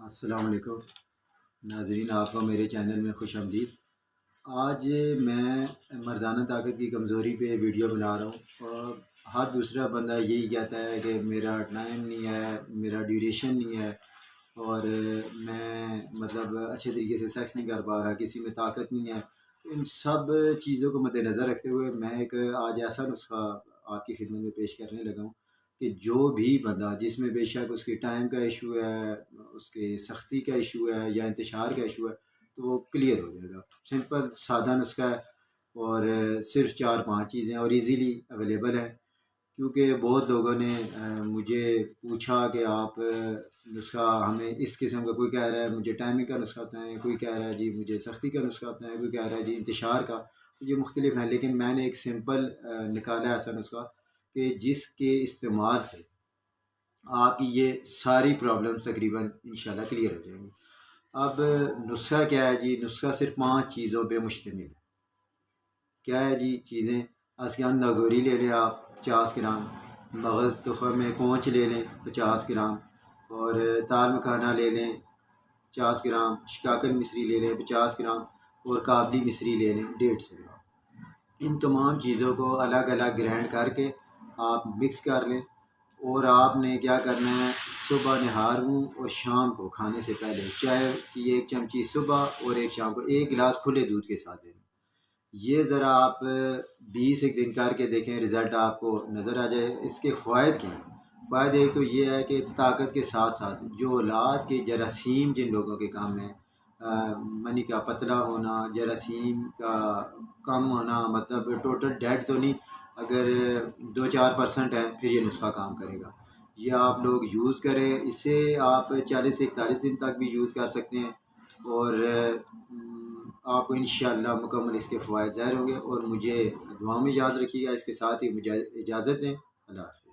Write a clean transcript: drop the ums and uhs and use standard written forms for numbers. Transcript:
अस्सलाम वालेकुम नाज़रीन, आपका मेरे चैनल में खुश आमदीद। आज मैं मर्दाना ताकत की कमज़ोरी पे वीडियो बना रहा हूँ और हर दूसरा बंदा यही कहता है कि मेरा टाइम नहीं है, मेरा ड्यूरेशन नहीं है और मैं अच्छे तरीके से सेक्स नहीं कर पा रहा, किसी में ताकत नहीं है। इन सब चीज़ों को मद्देनज़र रखते हुए मैं एक आज ऐसा नुस्खा आपकी खिदमत में पेश करने लगा हूँ कि जो भी बंदा जिसमें बेशक उसके टाइम का इशू है, उसके सख्ती का इशू है या इंतशार का इशू है, तो वो क्लियर हो जाएगा। सिंपल सादा नुस्खा है और सिर्फ 4-5 चीज़ें और इजीली अवेलेबल है। क्योंकि बहुत लोगों ने मुझे पूछा कि आप नुस्खा हमें इस किस्म का, कोई कह रहा है मुझे टाइमिंग का नुस्खा बताएं, कोई कह रहा है जी मुझे सख्ती का नुस्खा बताएं, कोई कह रहा है जी इंतशार का। तो ये मुख्तलिफ हैं, लेकिन मैंने एक सिंपल निकाला ऐसा नुस्खा कि जिसके इस्तेमाल से आपकी ये सारी प्रॉब्लम्स तकरीबन इंशाल्लाह क्लियर हो जाएंगी। अब नुस्खा क्या है जी? नुस्खा सिर्फ 5 चीज़ों पे मुश्तमिल है। क्या है जी चीज़ें? असगंधा गोरी ले लें आप 50 ग्राम, मगज़ तुख़म कोंच ले लें 50 ग्राम और ताल मखाना ले लें 50 ग्राम, शिकाकन मिश्री ले लें 50 ग्राम और काबली मिश्री ले लें 150 ग्राम। इन तमाम चीज़ों को अलग अलग ग्राइंड करके आप मिक्स कर लें और आपने क्या करना है, सुबह नहार मुँह और शाम को खाने से पहले चाय की 1 चमची सुबह और 1 शाम को 1 गिलास खुले दूध के साथ दें। ये ज़रा आप 20 एक दिन करके देखें, रिज़ल्ट आपको नज़र आ जाए। इसके फ़ायदे क्या हैं? फ़ायदे एक तो ये है कि ताकत के साथ साथ जो औलाद के जरासीम जिन लोगों के काम में मनी का पतला होना, जरासीम का कम होना, मतलब टोटल डेड तो नहीं, अगर 2-4% है फिर ये नुस्खा काम करेगा। ये आप लोग यूज़ करें, इसे आप 40 से 41 दिन तक भी यूज़ कर सकते हैं और आपको इंशाअल्लाह मुकम्मल इसके फ़वाइद ज़ाहिर होंगे। और मुझे दुआ में याद रखिएगा। इसके साथ ही मुझे इजाज़त दें। अल्लाह हाफ़िज़।